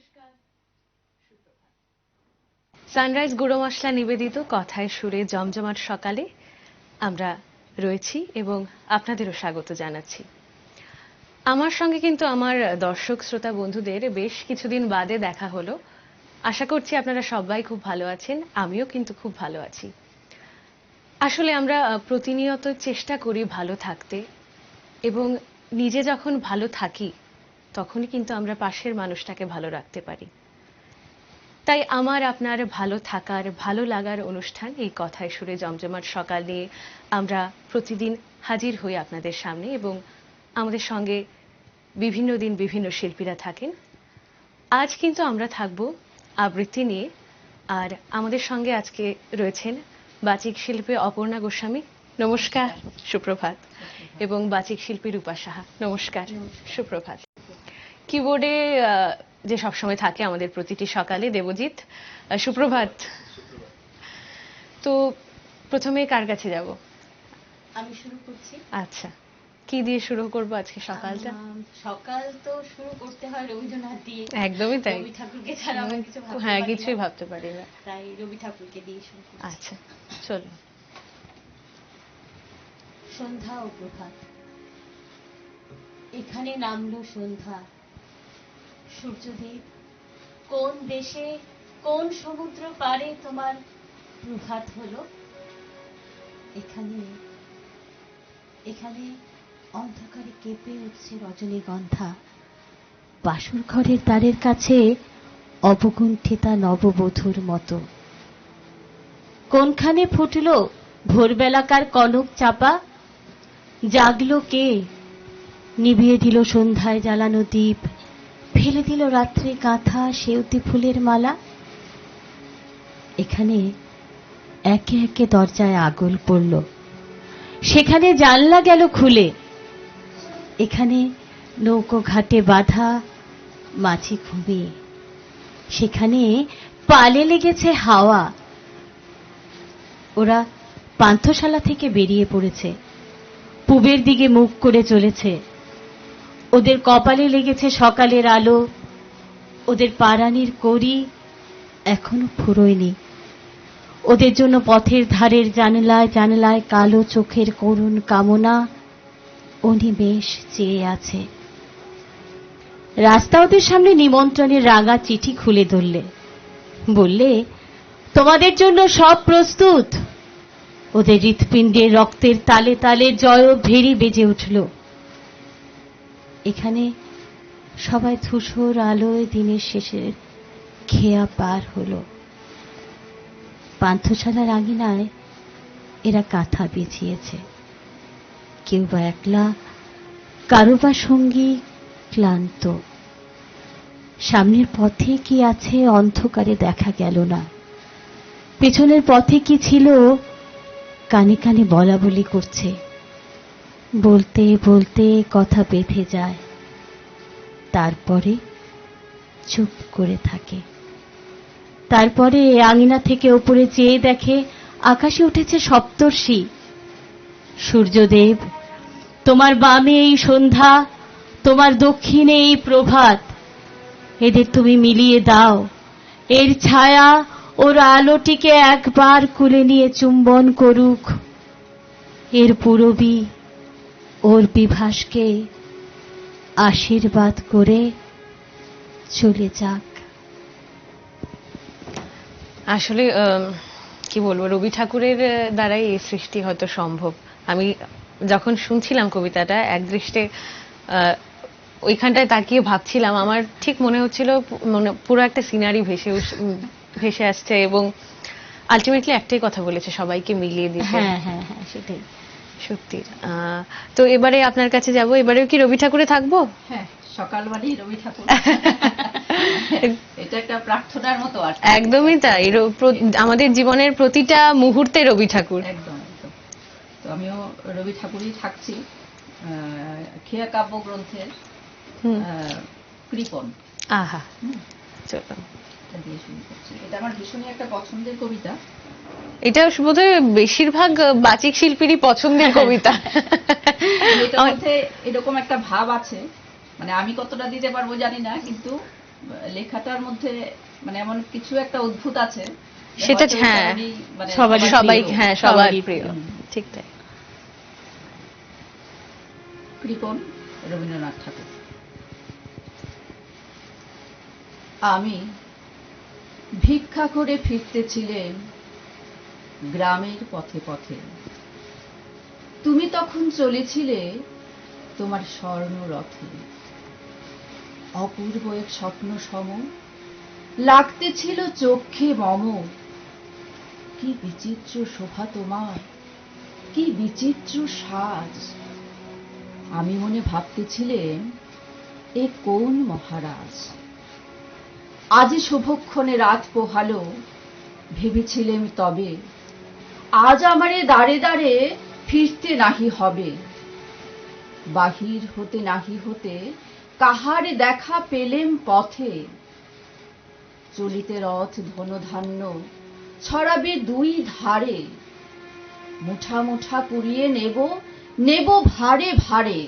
নমস্কার, সুপ্রভাত। সানরাইজ গুঁড়ো মশলা নিবেদিত কথায় সুরে জমজমাট সকালে আমরা রয়েছি এবং আপনাদেরও স্বাগত জানাচ্ছি। আমার সঙ্গে কিন্তু আমার দর্শক শ্রোতা বন্ধুদের বেশ কিছুদিন বাদে দেখা হলো। আশা করছি আপনারা সবাই খুব ভালো আছেন, আমিও কিন্তু খুব ভালো আছি। আসলে আমরা প্রতিনিয়ত চেষ্টা করি ভালো থাকতে, এবং নিজে যখন ভালো থাকি তখনই কিন্তু আমরা পাশের মানুষটাকে ভালো রাখতে পারি। তাই আমার আপনার ভালো থাকার ভালো লাগার অনুষ্ঠান এই কথায় সুরে জমজমাট সকাল নিয়ে আমরা প্রতিদিন হাজির হই আপনাদের সামনে, এবং আমাদের সঙ্গে বিভিন্ন দিন বিভিন্ন শিল্পীরা থাকেন। আজ কিন্তু আমরা থাকব আবৃত্তি নিয়ে, আর আমাদের সঙ্গে আজকে রয়েছেন বাচিক শিল্পী অপর্ণা গোস্বামী, নমস্কার, সুপ্রভাত, এবং বাচিক শিল্পী রূপা সাহা, নমস্কার, সুপ্রভাত। কিবোর্ডে যে সবসময় থাকে আমাদের প্রতিটি সকালে দেবজিৎ, সুপ্রভাত। তো প্রথমে কার কাছে যাব? আমি শুরু করছি। আচ্ছা, কি দিয়ে শুরু করব আজকে সকালটা? সকাল তো শুরু করতে হয় রবীন্দ্রনাথ দিয়ে। একদমই তাই। রবি ঠাকুরকে ছাড়া আমরা কিছু ভাবতে হ্যাঁ, পারি না। কিছুই ভাবতে পারি না। তাই রবি ঠাকুরকে দিয়ে শুরু করছি। আচ্ছা, চলো। সন্ধ্যা ও প্রভাত, এখানে নামলো সন্ধ্যা। সূর্যদেব, কোন দেশে কোন সমুদ্র পারে তোমার প্রভাত হলো? এখানে এখানে অন্ধকারে কেঁপে উঠছে রজনীগন্ধা। বাসর ঘরের দ্বারের কাছে অবগুণ্ঠিতা নববধূর মতো। কোনখানে ফুটলো ভোরবেলাকার কনক চাপা? জাগলো কে? নিভিয়ে দিল সন্ধ্যায় জ্বালানো দ্বীপ, ফেলে দিল রাত্রে কাঁথা সেউতি ফুলের মালা। এখানে একে একে দরজায় আগল পড়ল, সেখানে জানলা গেল খুলে। এখানে নৌকো ঘাটে বাঁধা মাঝি ঘুমিয়ে, সেখানে পালে লেগেছে হাওয়া। ওরা পান্থশালা থেকে বেরিয়ে পড়েছে, পূবের দিকে মুখ করে চলেছে। ওদের কপালে লেগেছে সকালের আলো, ওদের পারানির কড়ি এখনো ফুরোয়নি। ওদের জন্য পথের ধারের জানলায় জানলায় কালো চোখের করুণ কামনা অনিমেষ চেয়ে আছে। রাস্তা ওদের সামনে নিমন্ত্রণের রাঙা চিঠি খুলে ধরলে, বললে তোমাদের জন্য সব প্রস্তুত। ওদের হৃৎপিণ্ডের রক্তের তালে তালে জয় ভেরি বেজে উঠল। এখানে সবাই ধূসর আলোয় দিনের শেষের খেয়া পার হলো। পান্থশালার আঙিনায় এরা কাঁথা বিছিয়েছে, কেউ বা একলা, কারো বা সঙ্গী ক্লান্ত। সামনের পথে কি আছে অন্ধকারে দেখা গেল না, পেছনের পথে কি ছিল কানে কানে বলা বলি করছে। বলতে বলতে কথা বেঁধে যায়, তারপরে চুপ করে থাকে। তারপরে আঙিনা থেকে ওপরে চেয়ে দেখে আকাশে উঠেছে সপ্তর্ষি। সূর্যদেব, তোমার বামে এই সন্ধ্যা, তোমার দক্ষিণে এই প্রভাত, এদের তুমি মিলিয়ে দাও। এর ছায়া ওর আলোটিকে একবার কুলে নিয়ে চুম্বন করুক। এর পূরবী ওর বিভাসকে আশীর্বাদ করে চলে যাক। আসলে কি বলবো, রবি ঠাকুরের দ্বারাই এই সৃষ্টি হয়তো সম্ভব। আমি যখন শুনছিলাম কবিতাটা একদৃষ্টে ওইখানটায় তাকিয়ে ভাবছিলাম, আমার ঠিক মনে হচ্ছিল পুরো একটা সিনারি ভেসে আসছে, এবং আলটিমেটলি একটাই কথা বলেছে, সবাইকে মিলিয়ে দিতে। হ্যাঁ হ্যাঁ হ্যাঁ, সেটাই সত্যি। তো এবারে আপনার কাছে যাব, এবারেও কি রবি ঠাকুরে থাকবো? হ্যাঁ, সকাল মানে রবি ঠাকুর। এটা একটা প্রার্থনার মতো আর কি। একদমই তাই, আমাদের জীবনের প্রতিটা মুহূর্তে রবি ঠাকুর। একদম একদম। তো আমিও রবি ঠাকুরই থাকছি। খেয়া কাব্য গ্রন্থের কৃপণ। আহা, চলো এটা দিয়ে শুরু করছি। এটা আমার ভীষণই একটা পছন্দের কবিতা। এটা বোধহয় বেশিরভাগ বাচিক শিল্পীরই পছন্দের কবিতা। এটার মধ্যে এরকম একটা ভাব আছে, মানে আমি কতটা দিতে পারবো জানি না, কিন্তু লেখাটার মধ্যে মানে এমন কিছু একটা অদ্ভুত আছে, সেটা হয়তো হ্যাঁ মানে সবাই প্রিয়। হ্যাঁ সবার সবারই প্রিয়, প্রিয়। ঠিক তাই। কৃপণ রবীন্দ্রনাথ ঠাকুর। আমি ভিক্ষা করে ফিরতেছিলেন গ্রামের পথে পথে, তুমি তখন চলেছিলে তোমার স্বর্ণ রথে। অপূর্ব এক স্বপ্ন সম লাগতেছিল চক্ষে মম, কি বিচিত্র শোভা তোমার, কি বিচিত্র সাজ। আমি মনে ভাবতেছিলেন এ কোন মহারাজ। আজ শুভক্ষণে রাত পোহালো, ভেবেছিলেম তবে আজ আমারে দাঁড়ে দাঁড়ে ফিরতে নাহি হবে। বাহির হতে নাহি হতে কাহার দেখা পেলেম পথে, চলিতে রথ ধনধান্য ছড়াবে দুই ধারে। মুঠা মুঠা কুড়িয়ে নেব নেব ভারে ভারে।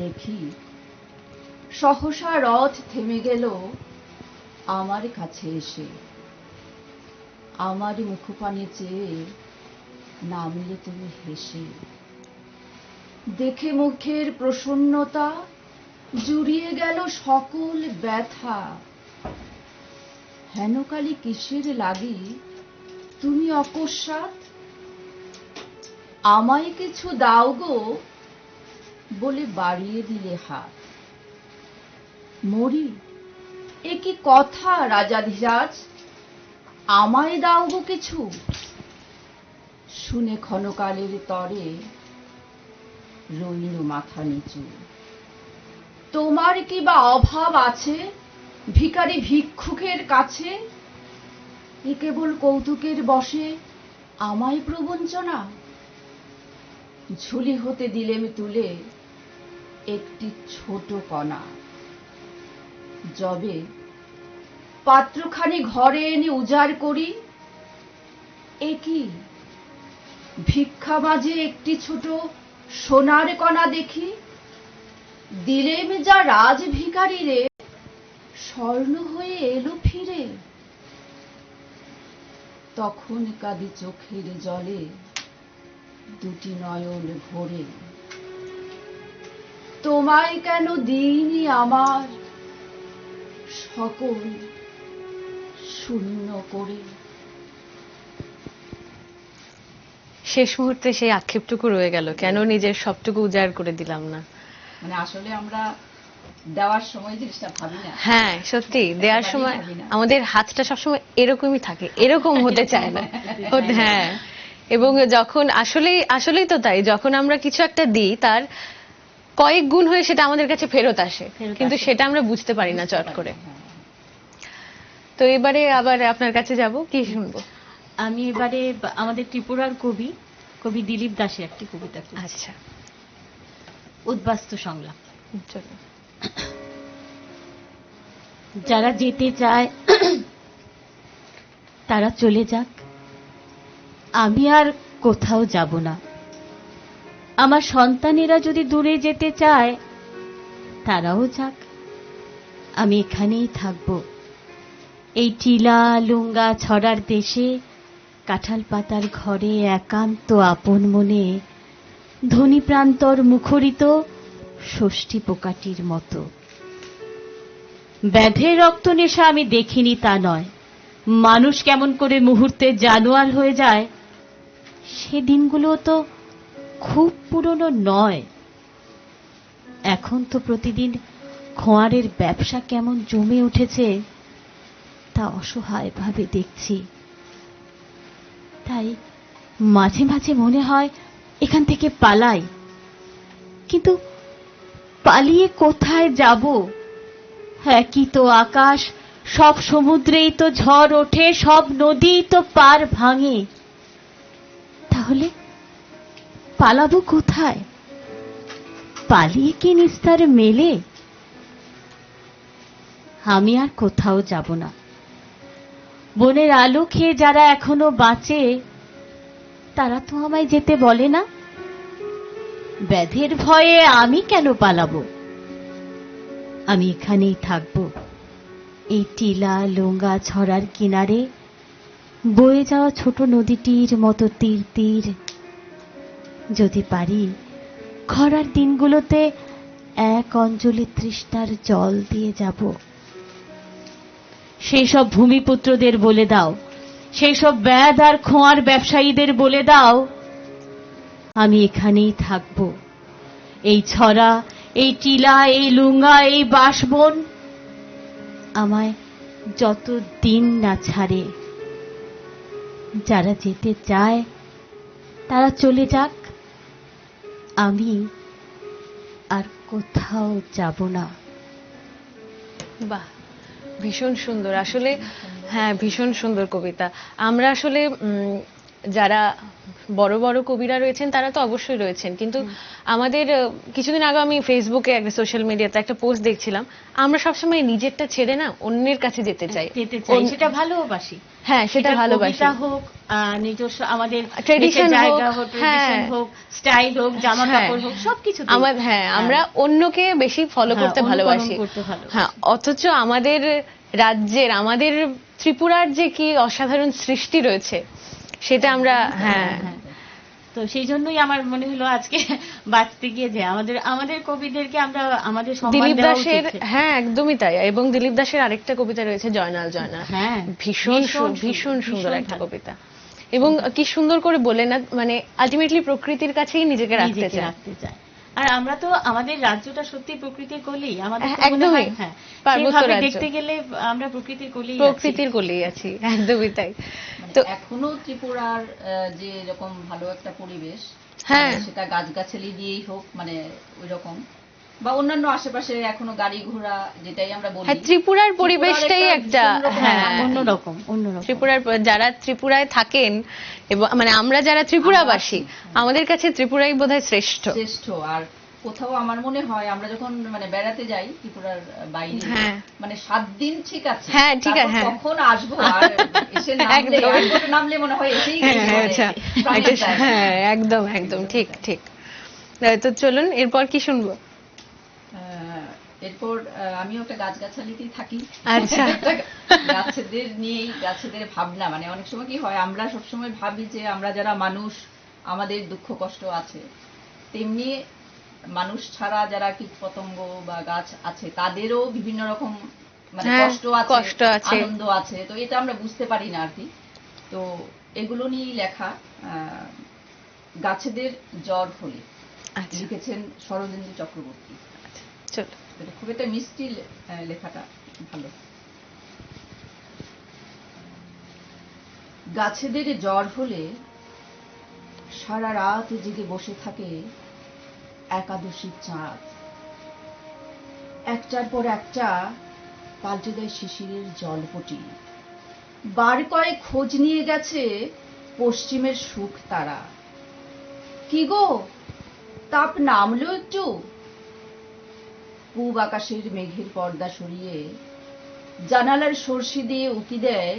দেখি সহসা রথ থেমে গেল আমার কাছে এসে। আমার মুখপানে চেয়ে নামলে তুমি হেসে। দেখে মুখের প্রসন্নতা জুড়িয়ে গেল সকল ব্যথা। হেনকালি কিসের লাগি তুমি অকস্মাৎ, আমায় কিছু দাও গো বলে বাড়িয়ে দিলে হাত। মরি এ কি কথা রাজাধিরাজ, আমায় দাও গো কিছু। শুনে ক্ষণকালের তরে রইল মাথা নিচু। তোমার কি বা অভাব আছে ভিখারি ভিক্ষুকের কাছে, এ কেবল কৌতুকের বশে আমায় প্রবঞ্চনা। ঝুলি হতে দিলেম তুলে একটি ছোট কণা, যবে পাত্রখানি ঘরে এনে উজাড় করি, এ কি ভিক্ষা মাঝে একটি ছোট সোনার কণা দেখি। দিলেম যা রাজ ভিখারি রে, স্বর্ণ হয়ে এলো ফিরে। তখন কাঁদি চোখের জলে দুটি নয়ন ভরে। তোমায় কেন দিইনি আমার সকল শূন্য করে। শেষ মুহূর্তে সেই আক্ষেপটুকু রয়ে গেল, কেন নিজের সবটুকু উজাড় করে দিলাম না। মানে আসলে আমরা দেওয়ার সময় জিনিসটা ভাবি না। হ্যাঁ সত্যি, দেওয়ার একেবারেই সময় ভাবি না। আমাদের হাতটা সবসময় এরকমই থাকে, এরকম হতে চায় না। হ্যাঁ, এবং যখন আসলেই আসলেই তো তাই, যখন আমরা কিছু একটা দিই তার কয়েক গুণ হয়ে সেটা আমাদের কাছে ফেরত আসে, কিন্তু সেটা আমরা বুঝতে পারি না চট করে। হ্যাঁ। তো এবারে আবার আপনার কাছে যাব, কি শুনবো? আমি এবারে আমাদের ত্রিপুরার কবি কবি দিলীপ দাসের একটি কবিতা পড়ছি। আচ্ছা, উদ্বাস্তু সংলাপ। চলো। যারা যেতে চায় তারা চলে যাক, আমি আর কোথাও যাব না। আমার সন্তানেরা যদি দূরে যেতে চায় তারাও যাক, আমি এখানেই থাকব। এই টিলা লুঙ্গা ছড়ার দেশে, কাঁঠাল পাতার ঘরে একান্ত আপন মনে, ধ্বনি প্রান্তর মুখরিত ষষ্ঠী পোকাটির মতো। ব্যাধের রক্ত নেশা আমি দেখিনি তা নয়, মানুষ কেমন করে মুহূর্তে জানোয়ার হয়ে যায় সে দিনগুলো তো খুব পুরনো নয়। এখন তো প্রতিদিন খোঁয়ারের ব্যবসা কেমন জমে উঠেছে তা অসহায় ভাবে দেখছি। তাই মাঝে মাঝে মনে হয় এখান থেকে পালাই, কিন্তু পালিয়ে কোথায় যাব? একই তো আকাশ, সব সমুদ্রেই তো ঝড় ওঠে, সব নদীই তো পার ভাঙে। তাহলে পালাবো কোথায়? পালিয়ে কি নিস্তার মেলে? আমি আর কোথাও যাব না। বনের আলো খেয়ে যারা এখনো বাঁচে তারা তো আমায় যেতে বলে না। ব্যাধের ভয়ে আমি কেন পালাবো? আমি এখানেই থাকব, এই টিলা লোঙ্গা ছড়ার কিনারে বয়ে যাওয়া ছোট নদীটির মতো তীর তীর। যদি পারি খরার দিনগুলোতে এক অঞ্জলি তৃষ্ণার জল দিয়ে যাব। সেই সব ভূমিপুত্রদের বলে দাও, সেই সব ব্যাদ আর খোঁয়ার ব্যবসায়ীদের বলে দাও, আমি এখানেই থাকব। এই ছড়া, এই টিলা, এই লুঙ্গা, এই বাঁশবন আমায় যত দিন না ছাড়ে। যারা যেতে চায় তারা চলে যাক, আমি আর কোথাও যাব না। বাহ, ভীষণ সুন্দর আসলে। হ্যাঁ, ভীষণ সুন্দর কবিতা। আমরা আসলে যারা বড় বড় কবিরা রয়েছেন তারা তো অবশ্যই রয়েছেন, কিন্তু আমাদের কিছুদিন আগে আমি ফেসবুকে একটা সোশ্যাল মিডিয়াতে একটা পোস্ট দেখছিলাম, আমরা সবসময় নিজেরটা ছেড়ে না অন্যের কাছে যেতে চাই। সেটা ভালোবাসি। হ্যাঁ, সেটা ভালোবাসি। কবিতা হোক, নিজস্ব আমাদের ট্রেডিশন জায়গা হোক, ট্রেডিশন হোক, স্টাইল হোক, জামা কাপড় হোক, সবকিছু। আমরা অন্যকে বেশি ফলো করতে ভালোবাসি। হ্যাঁ, অথচ আমাদের রাজ্যের, আমাদের ত্রিপুরার যে কি অসাধারণ সৃষ্টি রয়েছে সেটা আমরা তো সেই জন্যই আমার মনে হলো আজকে বাঁচতে গিয়ে যে আমাদের কবিদেরকে আমরা আমাদের দিলীপ দাসের, হ্যাঁ একদমই তাই। এবং দিলীপ দাসের আরেকটা কবিতা রয়েছে জয়নাল জয়নাল, হ্যাঁ ভীষণ ভীষণ সুন্দর একটা কবিতা। এবং কি সুন্দর করে বলে না, মানে আলটিমেটলি প্রকৃতির কাছেই নিজেকে রাখতে চায়। আর আমরা তো আমাদের রাজ্যটা সত্যি প্রকৃতির কোলেই, আমাদের একদমই দেখতে গেলে আমরা প্রকৃতির কোলেই আছি, একদমই তাই। তো এখনো ত্রিপুরার যে এরকম ভালো একটা পরিবেশ, হ্যাঁ সেটা গাছগাছালি দিয়েই হোক, মানে ওই রকম, বা অন্যান্য আশেপাশে এখনো গাড়ি ঘোড়া, যেটাই আমরা বলি, হ্যাঁ ত্রিপুরার পরিবেশটাই একটা অন্যরকম। ত্রিপুরার যারা ত্রিপুরায় থাকেন এবং মানে আমরা যারা ত্রিপুরাবাসী, আমাদের কাছে ত্রিপুরাই বোধহয় শ্রেষ্ঠ। আর কোথাও আমার মনে হয় আমরা যখন মানে বেড়াতে যাই ত্রিপুরার বাইরে, মানে 7 দিন ঠিক আছে, হ্যাঁ ঠিক আছে, কখন আসবো আর এসে নামলে মনে হয় এসেই গেছি। হ্যাঁ একদম একদম ঠিক ঠিক। তো চলুন এরপর কি শুনবো? এরপর আমিও একটা গাছগাছালিতেই থাকি। আচ্ছা, গাছেদের নিয়েই, গাছেদের ভাবনা, মানে অনেক সময় কি হয়, আমরা সবসময় ভাবি যে আমরা যারা মানুষ, আমাদের দুঃখ কষ্ট আছে, তেমনি মানুষ ছাড়া যারা কীট পতঙ্গ বা গাছ আছে তাদেরও বিভিন্ন রকম মানে কষ্ট আছে, আনন্দ আছে। তো এটা আমরা বুঝতে পারি না আর কি। তো এগুলো নিয়েই লেখা গাছেদের জ্বর হলে, লিখেছেন শরদিন্দু চক্রবর্তী। খুব একটা মিষ্টি লেখাটা, ভালো। গাছেদের জ্বর হলে সারা রাত জেগে বসে থাকে একাদশীর চাঁদ, একটার পর একটা পাল্টে দেয় শিশিরের জলপটি। বার কয়েক খোঁজ নিয়ে গেছে পশ্চিমের সুখ তারা। কি গো, তাপ নামলো একটু? পূব আকাশের মেঘের পর্দা সরিয়ে জানালার সর্ষি দিয়ে উকি দেয়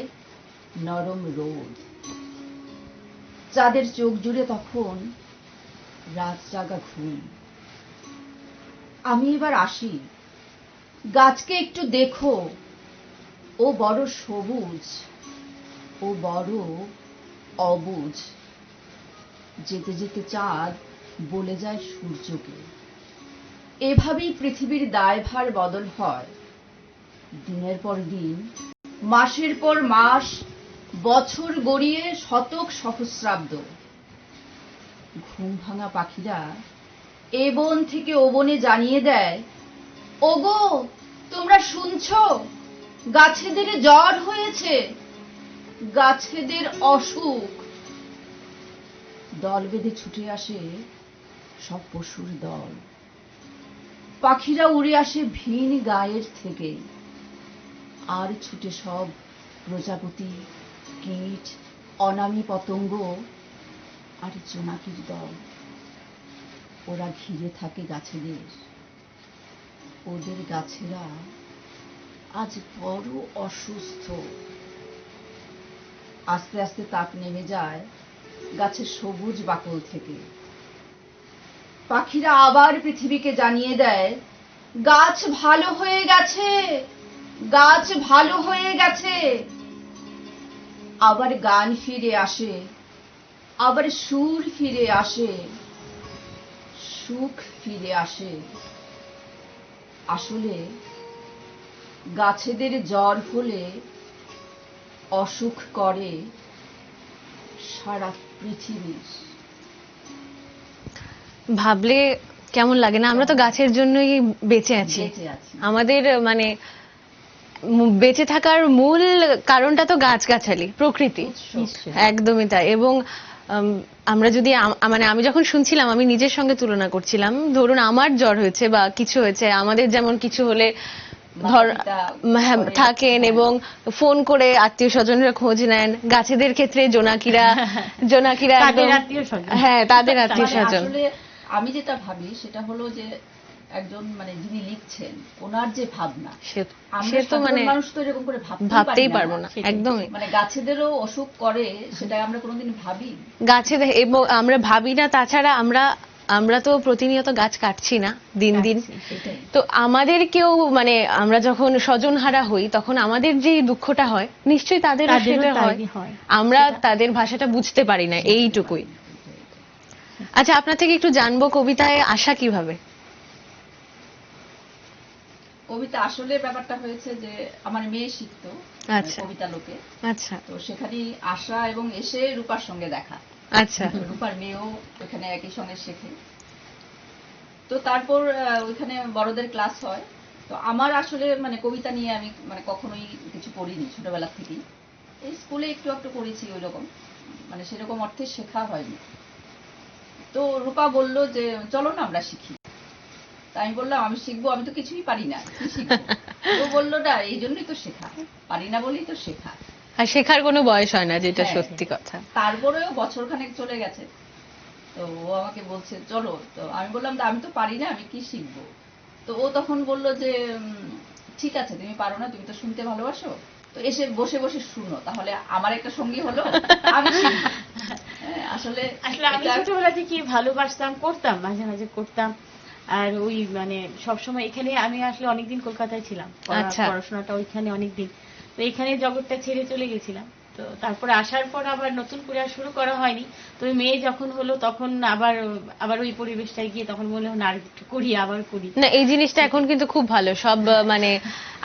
নরম রোদ। চাঁদের চোখ জুড়ে তখন রাত জাগা ঘুম। আমি এবার আসি, গাছকে একটু দেখো, ও বড় সবুজ, ও বড় অবুঝ। যেতে যেতে চাঁদ বলে যায় সূর্যকে। এভাবেই পৃথিবীর দায়ভার বদল হয়, দিনের পর দিন, মাসের পর মাস, বছর গড়িয়ে শতক সহস্রাব্দ। ঘুম ভাঙা পাখিরা এ বন থেকে ও বনে জানিয়ে দেয়, ওগো তোমরা শুনছো, গাছেদের জ্বর হয়েছে, গাছেদের অসুখ। দল বেঁধে ছুটে আসে সব পশুর দল। পাখিরা উড়ে আসে ভিন গায়ের থেকে, আর ছুটে সব প্রজাপতি, কীট, অনামী পতঙ্গ আর জোনাকির দল। ওরা ঘিরে থাকে গাছেদের। ওদের গাছেরা আজ বড় অসুস্থ। আস্তে আস্তে তাপ নেমে যায় গাছের সবুজ বাকল থেকে। পাখিরা আবার পৃথিবীকে জানিয়ে দেয়, গাছ ভালো হয়ে গেছে, গাছ ভালো হয়ে গেছে। আবার গান ফিরে আসে, আবার সুর ফিরে আসে, সুখ ফিরে আসে। আসলে গাছেদের জ্বর হলে অসুখ করে সারা পৃথিবীর। ভাবলে কেমন লাগে না? আমরা তো গাছের জন্যই বেঁচে আছি। বেঁচে আছি। আমাদের মানে বেঁচে থাকার মূল কারণটা তো গাছগাছালি, প্রকৃতি। নিশ্চয়ই। একদমই তাই। এবং আমরা যদি মানে আমি যখন শুনছিলাম আমি নিজের সঙ্গে তুলনা করছিলাম। ধরুন আমার জ্বর হয়েছে বা কিছু হয়েছে, আমাদের যেমন কিছু হলে ধর থাকেন এবং ফোন করে আত্মীয় স্বজনরা খোঁজ নেন। গাছেদের ক্ষেত্রে জোনাকিরা তাদের একদম, আত্মীয়-স্বজন। হ্যাঁ তাদের আত্মীয় স্বজন। আসলে আমি যেটা ভাবি সেটা হলো যে একজন মানে যিনি লিখছেন ওনার যে ভাবনা, আমরা সে তো সাধারণ মানে মানুষ তো এরকম করে ভাবতেই পারি পারবো না। সেটাই। একদমই। মানে গাছেদেরও অসুখ করে সেটা আমরা কোনোদিন ভাবি? গাছেদের এবং আমরা ভাবি না। তাছাড়া আমরা তো প্রতিনিয়ত গাছ কাটছি না দিন দিন। সেটাই। তো আমাদেরকেও মানে আমরা যখন স্বজনহারা হই তখন আমাদের যে দুঃখটা হয় নিশ্চয়ই তাদেরও তাদেরও সেটা হয়। তাই হয়। আমরা তাদের ভাষাটা বুঝতে পারি না, এইটুকুই। আচ্ছা, আপনার থেকে একটু জানবো কবিতায় আসা কিভাবে? কবিতা আসলে ব্যাপারটা হয়েছে যে আমার মেয়ে শিখতো আচ্ছা। কবিতা লোকে, আচ্ছা তো সেখানেই আসা এবং এসে রূপার সঙ্গে দেখা। আচ্ছা রূপার মেয়েও ওখানে একই সঙ্গে শেখে। তো তারপর ওইখানে বড়দের ক্লাস হয়। তো আমার আসলে মানে কবিতা নিয়ে আমি মানে কখনোই কিছু পড়িনি ছোটবেলা থেকেই। এই স্কুলে একটু একটু পড়েছি, ওই রকম মানে সেরকম অর্থে শেখা হয়নি। তো রূপা বলল যে চলো না আমরা শিখি। তাই আমি বললাম আমি শিখবো, আমি তো কিছুই পারি না, কি শিখবো? ও বললো না, এই জন্যই তো শেখা, পারি না বলেই তো শেখা। আর শেখার কোনো বয়স হয় না, যেটা হ্যাঁ। সত্যি কথা। তারপরেও বছরখানেক চলে গেছে, তো ও আমাকে বলছে চলো। তো আমি বললাম আমি তো পারি না, আমি কি শিখবো? তো ও তখন বলল যে ঠিক আছে, তুমি পারো না, তুমি তো শুনতে ভালোবাসো, তো এসে বসে বসে শুনো, তাহলে আমার একটা সঙ্গী হলো, আমি শিখবো। আসলে আসলে আমি ছোটবেলা থেকে ভালোবাসতাম, করতাম, মাঝে মাঝে করতাম। আর ওই মানে সবসময় এখানে আমি আসলে অনেকদিন কলকাতায় ছিলাম, আচ্ছা। পড়াশোনাটা ওইখানে অনেকদিন। তো এখানে জগৎটা ছেড়ে চলে গেছিলাম। তো তারপরে আসার পর আবার নতুন করে আর শুরু করা হয়নি। তো মেয়ে যখন হলো তখন আবার ওই পরিবেশটায় গিয়ে তখন মনে হলো আর একটু করি, আবার করি। না, এই জিনিসটা এখন কিন্তু খুব ভালো। সব মানে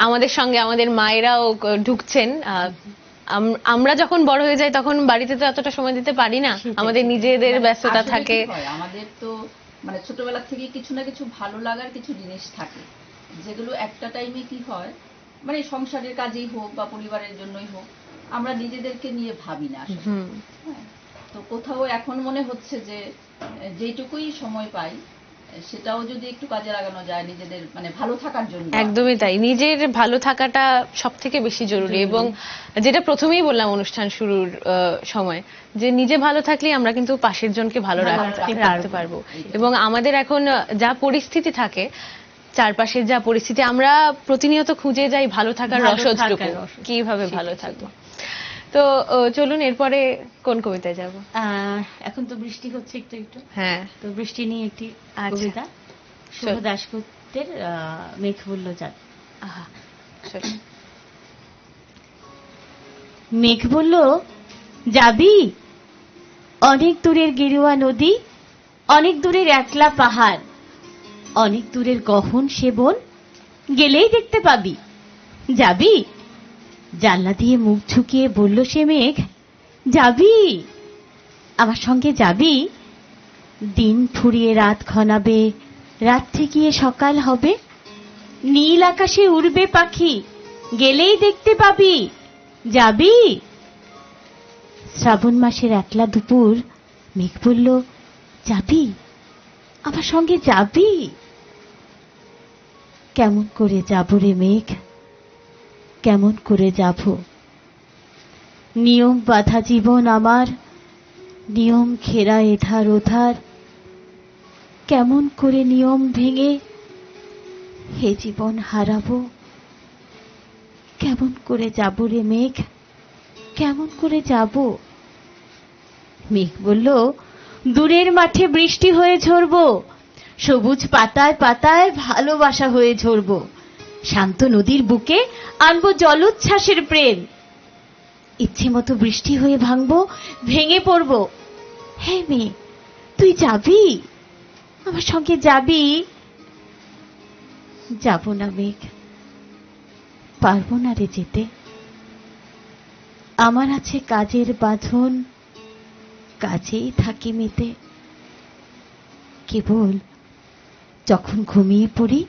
আমাদের সঙ্গে আমাদের মায়েরাও ঢুকছেন। আমরা যখন বড় হয়ে যাই তখন বাড়িতে তো এতটা সময় দিতে পারি না, আমাদের নিজেদের ব্যস্ততা আসলে থাকে। কি হয়, আমাদের তো মানে ছোটবেলা থেকে কিছু না কিছু ভালো লাগার কিছু জিনিস থাকে, যেগুলো একটা টাইমে কি হয় মানে সংসারের কাজেই হোক বা পরিবারের জন্যই হোক, আমরা নিজেদেরকে নিয়ে ভাবি না আসলে। হ্যাঁ, তো কোথাও এখন মনে হচ্ছে যে যেটুকুই সময় পাই সেটাও যদি একটু কাজে লাগানো যায় নিজেদের মানে ভালো থাকার জন্য। একদমই তাই, নিজের ভালো থাকাটা সব থেকে বেশি জরুরি। এবং যেটা প্রথমেই বললাম অনুষ্ঠান শুরুর সময়, যে নিজে ভালো থাকলে আমরা কিন্তু পাশের জনকে ভালো রাখতে পারবো। এবং আমাদের এখন যা পরিস্থিতি থাকে, চারপাশের যা পরিস্থিতি, আমরা প্রতিনিয়ত খুঁজে যাই ভালো থাকার রসদটুকু, কিভাবে ভালো থাকবো। তো চলুন এরপরে কোন কবিতায় যাব? এখন তো বৃষ্টি হচ্ছে একটু একটু। হ্যাঁ, তো বৃষ্টি নিয়ে একটি কবিতা, শুভ চল। দাশগুপ্তের মেঘ বলল যাবে। আহা, চলুন। মেঘ বলল যাবি, অনেক দূরের গেরুয়া নদী, অনেক দূরের একলা পাহাড়, অনেক দূরের গহন সেবন, গেলেই দেখতে পাবি। যাবি? জানলা দিয়ে মুখ ঝুঁকিয়ে বলল সে মেঘ, যাবি, আমার সঙ্গে যাবি? দিন ফুরিয়ে রাত ঘনাবে, রাত্রি গিয়ে সকাল হবে, নীল আকাশে উড়বে পাখি, গেলেই দেখতে পাবি। যাবি? শ্রাবণ মাসের একলা দুপুর, মেঘ বলল যাবি, আমার সঙ্গে যাবি? কেমন করে যাব রে মেঘ, কেমন করে যাব? নিয়ম বাঁধা জীবন আমার, নিয়ম ঘেরা এধার ওধার, কেমন করে নিয়ম ভেঙে হে জীবন হারাবো? কেমন করে যাব রে মেঘ, কেমন করে যাব? মেঘ বলল দূরের মাঠে বৃষ্টি হয়ে ঝরবো, সবুজ পাতায় পাতায় ভালোবাসা হয়ে ঝরব, শান্ত নদীর বুকে আনবো জলোচ্ছ্বাসের প্রেম, ইচ্ছে মতো বৃষ্টি হয়ে ভাঙবো, ভেঙে পড়ব। হে মেয়ে, তুই যাবি, আমার সঙ্গে যাবি? যাব না মেঘ, পারবো না রে যেতে। আমার আছে কাজের বাঁধন, কাজেই থাকি মেতে। কেবল যখন ঘুমিয়ে পড়ি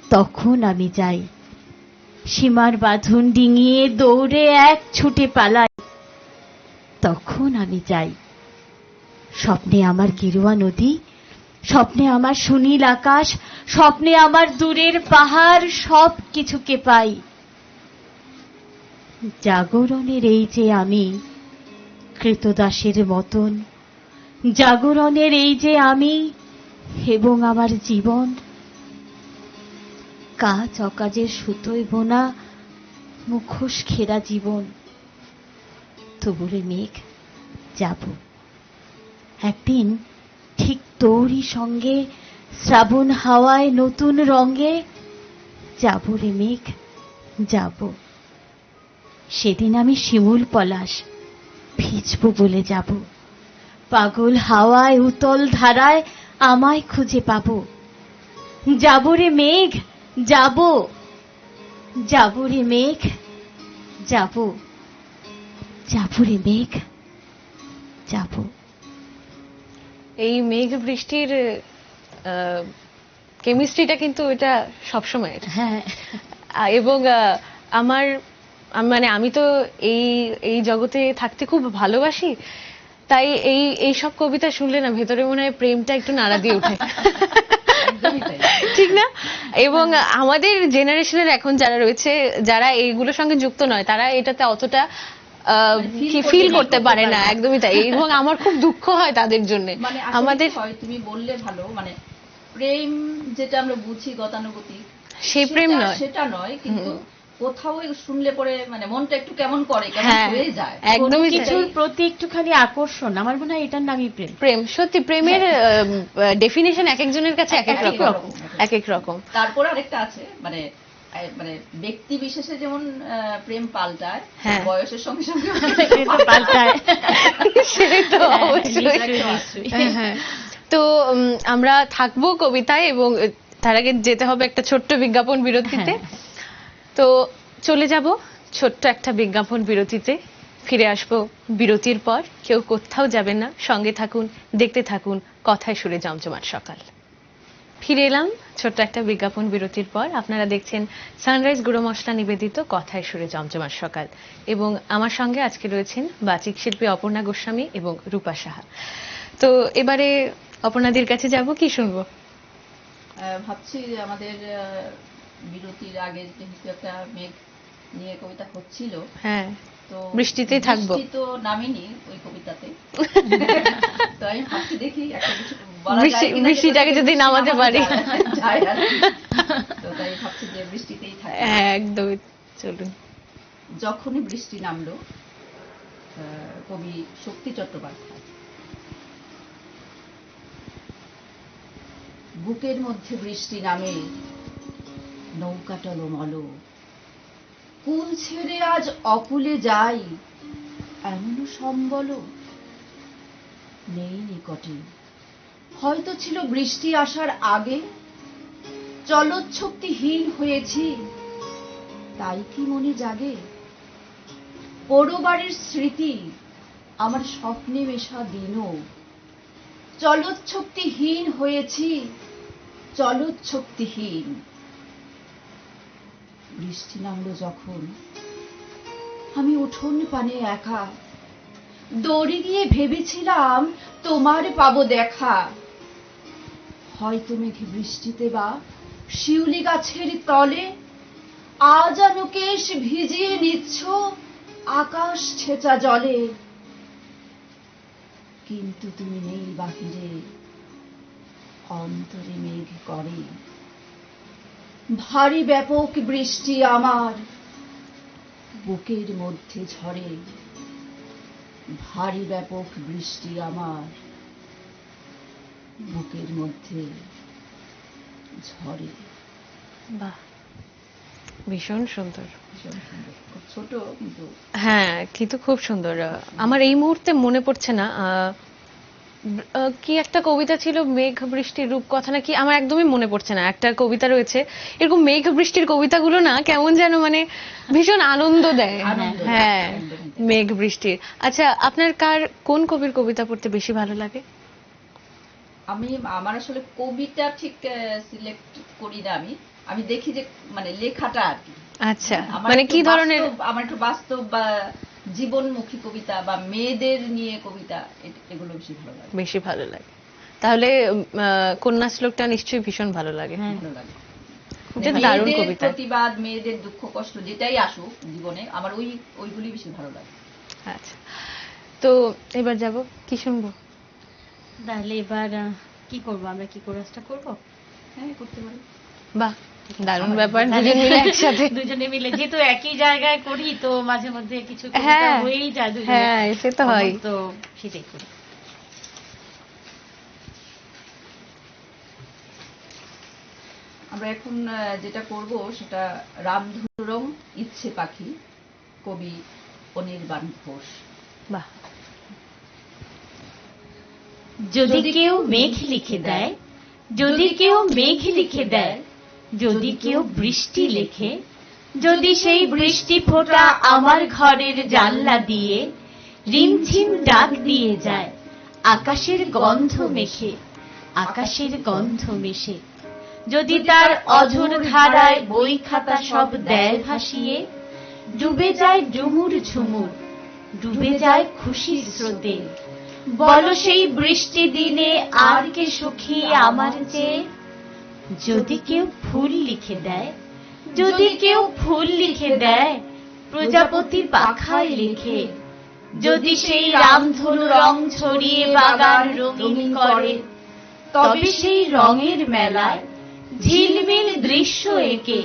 তখন আমি যাই, সীমার বাঁধন ডিঙিয়ে দৌড়ে এক ছুটে পালাই। তখন আমি যাই, স্বপ্নে আমার গেরুয়া নদী, স্বপ্নে আমার সুনীল আকাশ, স্বপ্নে আমার দূরের পাহাড়, সব কিছুকে পাই। জাগরণের এই যে আমি কৃতদাসের মতন, জাগরণের এই যে আমি এবং আমার জীবন, কাজ অকাজের সুতোয় বোনা মুখোশ ঘেরা জীবন। তবুরে মেঘ, যাব একদিন ঠিক তোরই সঙ্গে, শ্রাবণ হাওয়ায় নতুন রঙে। যাব রে মেঘ, যাব। সেদিন আমি শিমুল পলাশ ভিজবো বলে যাব, পাগল হাওয়ায় উতল ধারায় আমায় খুঁজে পাবো। যাব রে মেঘ, যাব, যাব রে মেঘ, যাব, যাব রে মেঘ, যাব। এই মেঘ বৃষ্টির কেমিস্ট্রিটা কিন্তু এটা সবসময়ের। হ্যাঁ, এবং আমার মানে আমি তো এই এই জগতে থাকতে খুব ভালোবাসি, তাই এই সব কবিতা শুনলে না ভেতরে মনে হয় প্রেমটা একটু নাড়া দিয়ে ওঠে। একদমই তাই। ঠিক না? এবং আমাদের জেনারেশনের এখন যারা রয়েছে, যারা এইগুলোর সঙ্গে যুক্ত নয়, তারা এটাতে অতটা ফিল করতে পারে না। একদমই তাই। এবং আমার খুব দুঃখ হয় তাদের জন্য। মানে আমাদের হয়, তুমি বললে ভালো, মানে প্রেম যেটা আমরা বুঝি গতানুগতিক, সেই প্রেম নয়, সেটা নয়, কিন্তু কোথাও শুনলে পরে মানে মনটা একটু কেমন করে, কেমন হ্যাঁ, হয়ে যায়। একদমই তাই। কিছুর প্রতি একটুখানি আকর্ষণ, আমার মনে হয় এটার নামই প্রেম। প্রেম সত্যি, প্রেমের ডেফিনেশন এক একজনের কাছে এক এক রকম, এক এক রকম। তারপর আরেকটা আছে, মানে মানে ব্যক্তি বিশেষে যেমন প্রেম পাল্টায়, হ্যাঁ। বয়সের সঙ্গে সঙ্গে পাল্টায়। সেই তো হ্যাঁ, অবশ্যই। নিশ্চয়ই, নিশ্চয়ই। হ্যাঁ। তো আমরা থাকবো কবিতায়, এবং তার আগে যেতে হবে একটা ছোট্ট বিজ্ঞাপন বিরতিতে। তো চলে যাব ছোট্ট একটা বিজ্ঞাপন বিরতিতে, ফিরে আসবো বিরতির পর। কেউ কোথাও যাবেন না, সঙ্গে থাকুন, দেখতে থাকুন কথায় সুরে জমজমাট সকাল। ফিরে এলাম ছোট্ট একটা বিজ্ঞাপন বিরতির পর। আপনারা দেখছেন সানরাইজ গুঁড়ো মশলা নিবেদিত কথায় সুরে জমজমাট সকাল, এবং আমার সঙ্গে আজকে রয়েছেন বাচিক শিল্পী অপর্ণা গোস্বামী এবং রূপা সাহা। তো এবারে অপর্ণাদির কাছে যাব, কি শুনবো? ভাবছি আমাদের বিরতির আগে যেহেতু একটা মেঘ নিয়ে কবিতা হচ্ছিল, হ্যাঁ, তো বৃষ্টিতেই থাকবো। বৃষ্টি তো নামেনি ওই কবিতাতে। তো আমি ভাবছি দেখি একটা কিছু বলা যায় কিনা, বৃষ্টিটাকে যদি নামাতে পারি। যায় আর কি। তো তাই ভাবছি যে বৃষ্টিতেই থাকি। একদমই, চলুন। যখনই বৃষ্টি নামলো, কবি শক্তি চট্টোপাধ্যায়। বুকের মধ্যে বৃষ্টি নামে, নৌকা টলমল, কুল ছেড়ে আজ অকুলে যাই, এমনও সম্বল নেই নিকটে। হয়তো ছিল বৃষ্টি আসার আগে, চলচ্ছক্তিহীন হয়েছি, তাই কি মনে জাগে পোড়োবাড়ির স্মৃতি আমার স্বপ্নে মেশা দিনও। চলচ্ছক্তিহীন হয়েছি, চলচ্ছক্তিহীন। বৃষ্টি নামলো যখন, আমি উঠোন পানে একা, দড়ি দিয়ে ভেবেছিলাম তোমার পাবো দেখা। হয়তো মেঘে বৃষ্টিতে বা শিউলি গাছের তলে আজ আনুকেশ ভিজিয়ে নিচ্ছ আকাশ ছেঁচা জলে। কিন্তু তুমি নেই বাহিরে, অন্তরে মেঘ করে ভারী ব্যাপক বৃষ্টি আমার বুকের মধ্যে ঝরে। ভারী ব্যাপক বৃষ্টি আমার বুকের মধ্যে ঝরে। বাহ, ভীষণ সুন্দর। ভীষণ সুন্দর, খুব ছোট কিন্তু হ্যাঁ, কিন্তু খুব সুন্দর। আমার এই মুহূর্তে মনে পড়ছে না কি একটা কবিতা ছিল, মেঘ বৃষ্টির রূপকথা নাকি, আমার একদমই মনে পড়ছে না। একটা কবিতা রয়েছে এরকম, মেঘ বৃষ্টির কবিতাগুলো না কেমন যেন মানে ভীষণ আনন্দ দেয়। আনন্দ দেয়, হ্যাঁ, একদমই তাই। মেঘ বৃষ্টির। আচ্ছা, আপনার কোন কবির কবিতা পড়তে বেশি ভালো লাগে? আমার আসলে কবিতা ঠিক সিলেক্ট করি না। আমি দেখি যে মানে লেখাটা আর কি। আচ্ছা, আমার মানে একটু কি ধরনের? আমার একটু বাস্তব বা জীবনমুখী কবিতা বা মেয়েদের নিয়ে কবিতা, এগুলো বেশি ভালো লাগে। তাহলে কন্যা শ্লোকটা নিশ্চয়ই ভীষণ ভালো লাগে। হ্যাঁ, ভালো লাগে। এটা দারুণ মেয়েদের কবিতা। প্রতিবাদ, মেয়েদের দুঃখ কষ্ট যেটাই আসুক জীবনে, আমার ওইগুলি বেশি ভালো লাগে। আচ্ছা, তো এবার যাব, কি শুনবো? তাহলে এবার কি করব আমরা, কি কোরাসটা করব? হ্যাঁ, করতে পারি। বাহ, দারুণ আমার ব্যাপার, তাহলে দুজন মিলে একসাথে। দুজনে মিলে, যেহেতু একই জায়গায় করি তো মাঝে মধ্যে কিছু কবিতা হ্যাঁ, হয়েই যায় দুজনে। হ্যাঁ, সে তো হয়। তো সেটাই করি। আমরা এখন যেটা করব সেটা রামধুরম ইচ্ছে পাখি, কবি অনির্বাণ ঘোষ। বাহ, যদি কেউ মেঘ লিখে দেয়, যদি কেউ মেঘ লিখে দেয়, যদি কেউ বৃষ্টি লেখে, যদি সেই বৃষ্টি ফোঁটা আমার ঘরের জানলা দিয়ে রিমঝিম ডাক দিয়ে যায়, আকাশের গন্ধ মেখে, আকাশের গন্ধ মেশে, যদি তার অঝোর ধারায় বই খাতা সব দেয় ভাসিয়ে, ডুবে যায় ডুমুর ঝুমুর, ডুবে যায় খুশির স্রোতে, বলো সেই বৃষ্টি দিনে আর কে সুখী আমার চেয়ে? যদি কেউ ফুল লিখে দেয়, যদি কেউ ফুল লিখে দেয়, প্রজাপতি পাখায় লিখে, যদি সেই রামধনু রং ছড়িয়ে বাগান রঙিন করে, তবে সেই রঙের মেলায় ঝিলমিল দৃশ্য এঁকে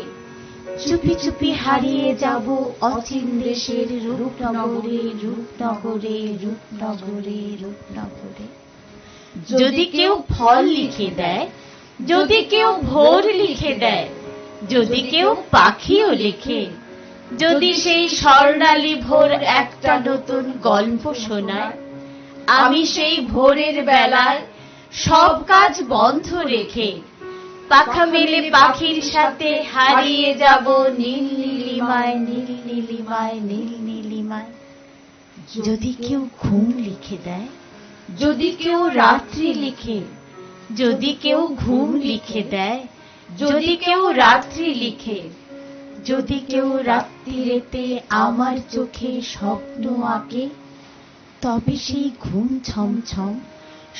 চুপি চুপি হারিয়ে যাব অচিন দেশের রূপনগরে, রূপনগরে, রূপনগরে, রূপনগরে। যদি কেউ ফল লিখে দেয়, যদি কেউ ভোর লিখে দেয়, যদি কেউ পাখিও লিখে, যদি সেই স্বর্ণালী ভোর একটা নতুন গল্প শোনায়, আমি সেই ভোরের বেলায় সব কাজ বন্ধ রেখে পাখা মেলে পাখির সাথে হারিয়ে যাব নীল নীলিমায়, নীল নীলিমায়, নীল নীলিমায়। যদি কেউ ঘুম লিখে দেয়, যদি কেউ রাত্রি লিখে, যদি কেউ ঘুম লিখে দেয়, যদি কেউ রাত্রি লিখে, যদি কেউ রাত্রিরেতে আমার চোখে স্বপ্ন আঁকে, তবে সেই ঘুম ছমছম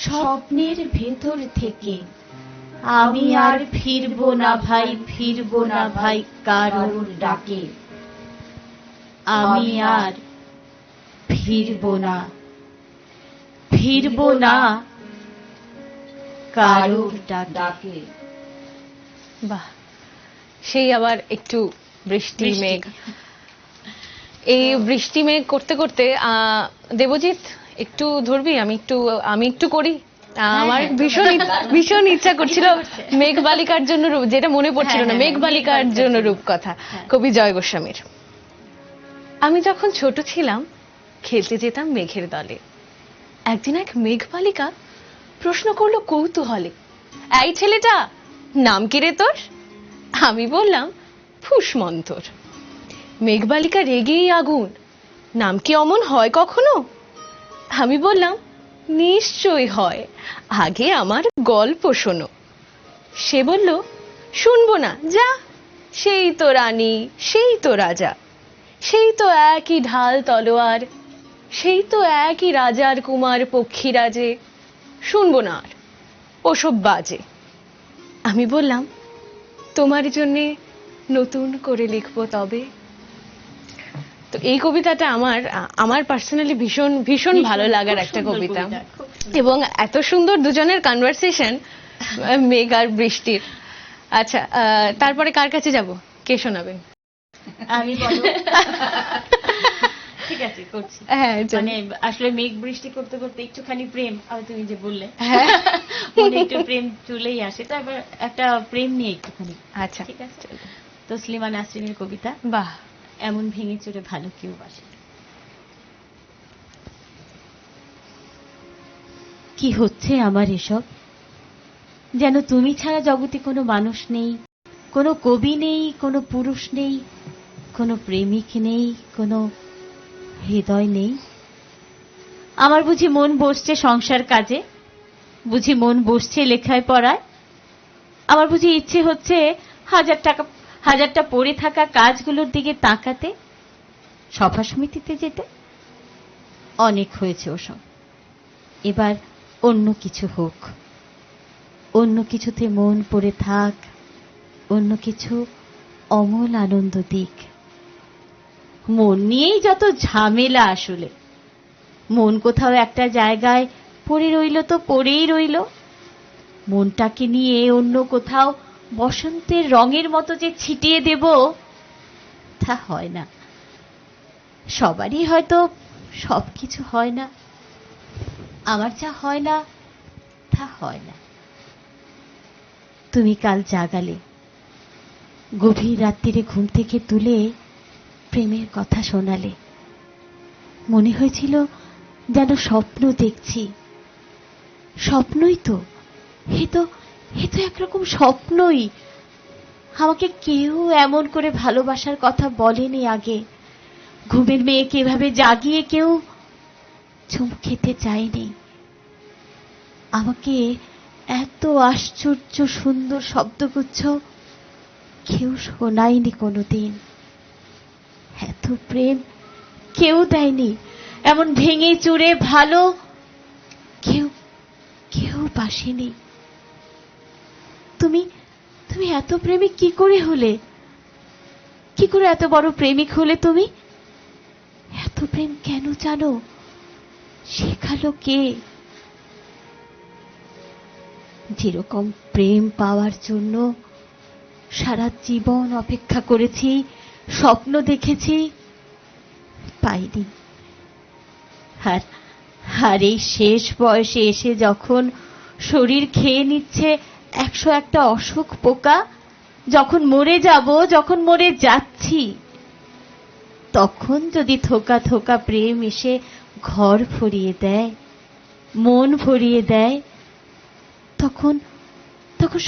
স্বপ্নের ভেতর থেকে আমি আর ফিরবো না ভাই, ফিরবো না ভাই কারোর ডাকে, আমি আর ফিরবো না, ফিরবো না কারোর ডাকে। বাহ, সেই আবার একটু বৃষ্টি বৃষ্টি। মেঘ, এই বৃষ্টি মেঘ করতে করতে দেবজিৎ একটু ধরবি, আমি একটু করি। আমার হ্যাঁ, ভীষণ ইচ্ছা করছিল মেঘবালিকার জন্য যেটা মনে পড়ছিল না, হ্যাঁ, মেঘবালিকার জন্য রূপকথা, হ্যাঁ। কবি জয় গোস্বামীর। আমি যখন ছোট ছিলাম খেলতে যেতাম মেঘের দলে। একদিন এক মেঘবালিকা প্রশ্ন করলো কৌতূহলে, এই ছেলেটা নাম কি রে তোর? আমি বললাম ফুসমন্তর। মেঘবালিকা রেগেই আগুন, নাম কি অমন হয় কখনো? আমি বললাম নিশ্চয়ই হয়, আগে আমার গল্প শোনো। সে বলল শুনবো না, যা, সেই তো রানী, সেই তো রাজা, সেই তো একই ঢাল তলোয়ার, সেই তো একই রাজার কুমার পক্ষীরাজে, শুনবো না আর, ওসব বাজে। আমি বললাম তোমার জন্যে নতুন করে লিখবো তবে। তো এই কবিতাটা আমার পার্সোনালি ভীষণ ভীষণ ভালো লাগার খুব একটা সুন্দর কবিতা, খুব সুন্দর। এবং এত সুন্দর দুজনের কনভারসেশন, মেঘ আর বৃষ্টির। আচ্ছা, তারপরে কার কাছে যাব, কে শোনাবেন? আমি বলো। ঠিক আছে, করছি। হ্যাঁ চলো। মানে আসলে মেঘ বৃষ্টি করতে করতে একটুখানি প্রেম, আর তুমি যে বললে হ্যাঁ। মনে একটু প্রেম চলেই আসে, তো এবার একটা প্রেম নিয়ে একটুখানি। আচ্ছা ঠিক আছে, তসলিমা নাসরিনের কবিতা, বাহ। এমন ভেঙে চুরে ভালো কেউ বাসে। কি হচ্ছে আমার এসব? যেন তুমি ছাড়া জগতে কোনো মানুষ নেই, কোনো কবি নেই, কোনো পুরুষ নেই, কোনো প্রেমিক নেই, কোনো হৃদয় নেই। আমার বুঝি মন বসছে সংসার কাজে, বুঝি মন বসছে লেখায় পড়ায়, আমার বুঝি ইচ্ছে হচ্ছে হাজারটা পড়ে থাকা কাজগুলোর দিকে তাকাতে, সভা সমিতিতে যেতে। অনেক হয়েছে ওসব, এবার অন্য কিছু হোক, অন্য কিছুতে মন পড়ে থাক, অন্য কিছু অমল আনন্দ দিক। মন নিয়েই যত ঝামেলা আসলে। মন কোথাও একটা জায়গায় পড়ে রইল তো পড়েই রইল, মনটাকে নিয়ে অন্য কোথাও বসন্তের রঙের মতো যে ছিটিয়ে দেব, তা হয় না। সবারই হয়তো সবকিছু হয় না, আমার যা হয় না তা হয় না। তুমি কাল জাগালে, গভীর রাত্রিরে ঘুম থেকে তুলে প্রেমের কথা শোনালে। মনে হয়েছিল যেন স্বপ্ন দেখছি। স্বপ্নই তো, এ তো একরকম স্বপ্নই। আমাকে কেউ এমন করে ভালোবাসার কথা বলেনি আগে। ঘুমের মেয়েকে এভাবে জাগিয়ে কেউ চুমু খেতে চায়নি। আমাকে এত আশ্চর্য সুন্দর শব্দগুচ্ছ কেউ শোনায়নি কোনোদিন। এত প্রেম কেউ দেয়নি, এমন ভেঙে চুরে ভালো কেউ কেউ বাসেনি। তুমি তুমি এত প্রেমিক কি করে হলে? কি করে এত বড় প্রেমিক হলে তুমি? এত প্রেম কেন জানো? শেখালো কে? যেরকম প্রেম পাওয়ার জন্য সারা জীবন অপেক্ষা করেছি, স্বপ্ন দেখেছি, পাইনি। আর এই শেষ বয়সে এসে যখন শরীর খেয়ে নিচ্ছে 101টা অসুখ পোকা, যখন মরে যাব, যখন মরে যাচ্ছি, তখন যদি থোকা থোকা প্রেম এসে ঘর ভরিয়ে দেয়, মন ভরিয়ে দেয়, তখন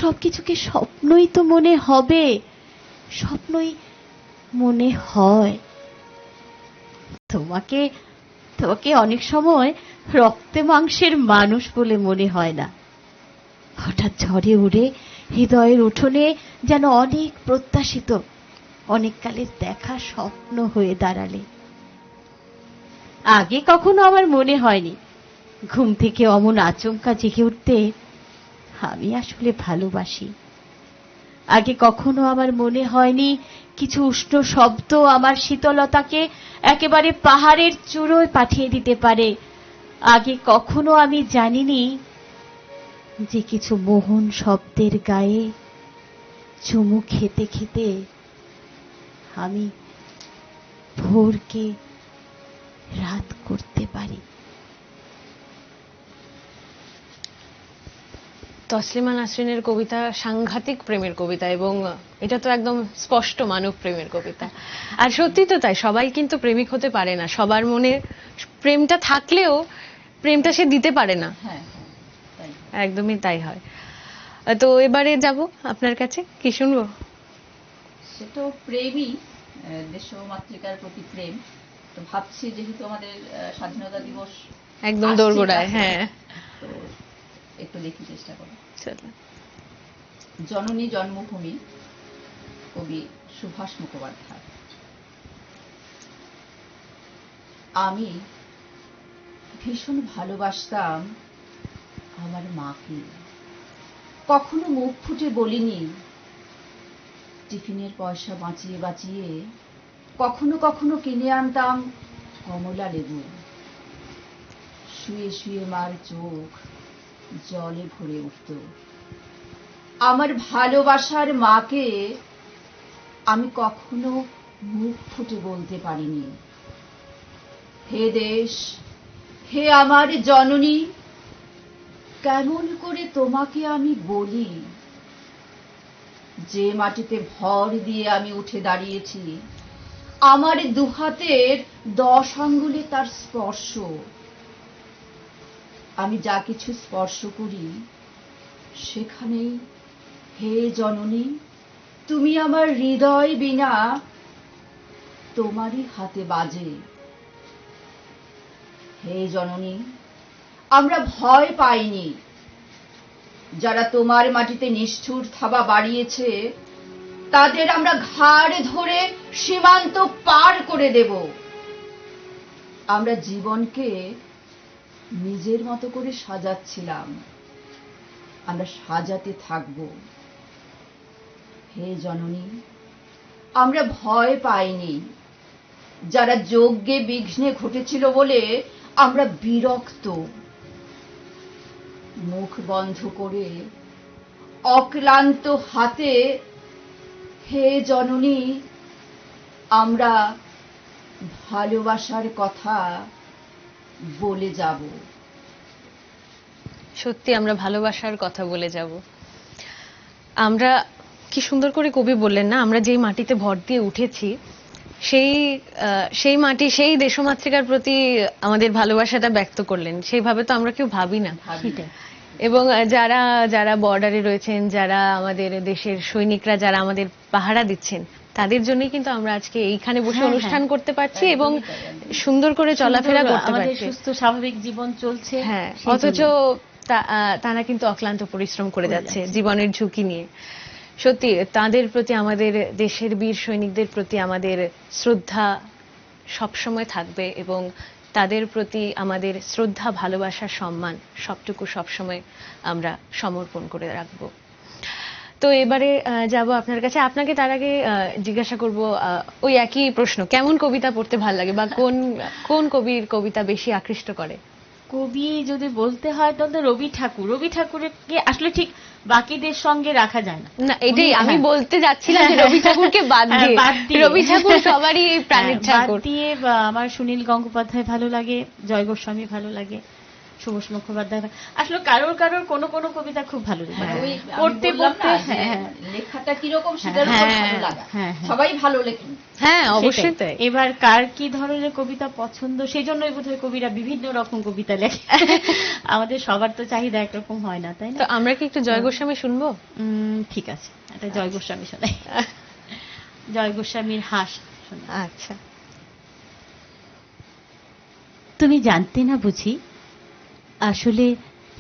সবকিছুকে স্বপ্নই তো মনে হবে, স্বপ্নই মনে হয়। তোমাকে অনেক সময় রক্তে মাংসের মানুষ বলে মনে হয় না। হঠাৎ ঝড়ে উড়ে হৃদয়ের উঠোনে যেন অনেক প্রত্যাশিত, অনেক কালের দেখা স্বপ্ন হয়ে দাঁড়ালে। আগে কখনো আমার মনে হয়নি ঘুম থেকে অমন আচমকা জেগে উঠতে আমি আসলে ভালোবাসি। আগে কখনো আমার মনে হয়নি কিছু উষ্ণ শব্দ আমার শীতলতাকে একেবারে পাহাড়ের চূড়োয় পাঠিয়ে দিতে পারে। আগে কখনো আমি জানিনি যে কিছু মোহন শব্দের গায়ে চুমু খেতে খেতে আমি ভোরকে রাত করতে পারি। তসলিমা নাসরিনের কবিতা সাংঘাতিক প্রেমের কবিতা, এবং এটা তো একদম স্পষ্ট মানব প্রেমের কবিতা। আর সত্যি তো তাই, সবাই কিন্তু প্রেমিক হতে পারে না, সবার মনে প্রেমটা থাকলেও প্রেমটা সে দিতে পারে না। হ্যাঁ, তাই। একদমই তাই হয়। তো এবারে যাব আপনার কাছে, কি শুনবো? সে তো প্রেমই, দেশ ও মাতৃকার প্রতি প্রেম। তো ভাবছি যেহেতু আমাদের স্বাধীনতা দিবস একদম আসছে দোরগোড়ায়, কাছে, হ্যাঁ তো একটু দেখি, চেষ্টা করি। চলো। জননী জন্মভূমি, কবি সুভাষ মুখোপাধ্যায়। আমি ভীষণ ভালোবাসতাম আমার মাকে। কখনো মুখ ফুটে বলিনি, টিফিনের পয়সা বাঁচিয়ে বাঁচিয়ে কখনো কখনো কিনে আনতাম কমলা লেবু। শুয়ে শুয়ে মার চোখ জলে ভরে উঠত। আমার ভালোবাসার মাকে আমি কখনো মুখ ফুটে বলতে পারিনি। হে দেশ, হে আমার জননী, কেমন করে তোমাকে আমি বলি, যে মাটিতে ভর দিয়ে আমি উঠে দাঁড়িয়েছি, আমার দুহাতের 10 আঙ্গুলে তার স্পর্শ। আমি যা কিছু স্পর্শ করি সেখানেই হে জননী, তুমি আমার হৃদয় বীণা তোমারই হাতে বাজে। হে জননী, আমরা ভয় পাইনি, যারা তোমার মাটিতে নিষ্ঠুর থাবা বাড়িয়েছে তাদের আমরা ঘাড় ধরে সীমান্ত পার করে দেব। আমরা জীবনকে নিজের মতো করে সাজাচ্ছিলাম, আমরা সাজাতে থাকব। হে জননী, আমরা ভয় পাইনি, যারা যজ্ঞে বিঘ্নে ঘটেছিল বলে আমরা বিরক্ত। মুখ বন্ধ করে অক্লান্ত হাতে হে জননী আমরা ভালোবাসার কথা বলে যাব। সত্যি আমরা ভালোবাসার কথা বলে যাব। আমরা কি সুন্দর করে কবি বললেন না, আমরা যেই মাটিতে ভর দিয়ে উঠেছি সেই মাটি, সেই দেশমাতৃকার প্রতি আমাদের ভালোবাসাটা ব্যক্ত করলেন। সেইভাবে তো আমরা কেউ ভাবি না। সেটাই। এবং যারা যারা বর্ডারে রয়েছেন, যারা আমাদের দেশের সৈনিকরা যারা আমাদের পাহারা দিচ্ছেন, তাদের জন্যই কিন্তু আমরা আজকে এইখানে বসে হ্যাঁ, অনুষ্ঠান হ্যাঁ। করতে পারছি এবং সুন্দর করে চলাফেরা করতে আমাদের পারছি। সুস্থ স্বাভাবিক জীবন চলছে। হ্যাঁ, সেই অথচ জন্য। তারা কিন্তু অক্লান্ত পরিশ্রম করে করে যাচ্ছে যাচ্ছে। জীবনের ঝুঁকি নিয়ে। সত্যি তাদের প্রতি, আমাদের দেশের বীর সৈনিকদের প্রতি আমাদের শ্রদ্ধা সবসময় থাকবে এবং তাদের প্রতি আমাদের শ্রদ্ধা, ভালোবাসা, সম্মান সবটুকু সবসময় আমরা সমর্পণ করে রাখবো। তো এবারে যাব আপনার কাছে। আপনাকে তার আগে জিজ্ঞাসা করব ওই একই প্রশ্ন, কেমন কবিতা পড়তে ভালো লাগে বা কোন কোন কবির কবিতা বেশি আকৃষ্ট করে? কবি যদি বলতে হয় তাহলে রবি ঠাকুরকে আসলে ঠিক বাকিদের সঙ্গে রাখা যায় না। না, এটাই উনি- আমি হ্যাঁ। বলতে যাচ্ছিলাম যে রবি ঠাকুরকে বাদ হ্যাঁ, দিয়ে। বাদ দিয়ে। রবি ঠাকুর সবারই প্রাণের হ্যাঁ, ঠাকুর। বাদ দিয়ে আমার সুনীল গঙ্গোপাধ্যায় ভালো লাগে, জয় গোস্বামী ভালো লাগে, সুভাষ মুখোপাধ্যায় আসলে কারোর কোনো কোনো কবিতা খুব ভালো লাগে। হ্যাঁ। ওই পড়তে আমি বললাম পড়তে না যে হ্যাঁ, লেখাটা কিরকম সেটার উপর হ্যাঁ, ভালো লাগা। হ্যাঁ, হ্যাঁ। সবাই ভালো লেখেন। হ্যাঁ, অবশ্যই সেটাই। তাই। এবার কার কি ধরনের কবিতা পছন্দ, সেই জন্যই বোধহয় কবিরা বিভিন্ন রকম কবিতা লেখে। আমাদের সবার তো চাহিদা একরকম হয় না, তাই তো না? আমরা কি একটু জয় গোস্বামী শুনবো? ঠিক আছে, একটা জয় গোস্বামী শোনাই। জয় গোস্বামীর হাস শোনাই। আচ্ছা। তুমি জানতে না বুঝি, আসলে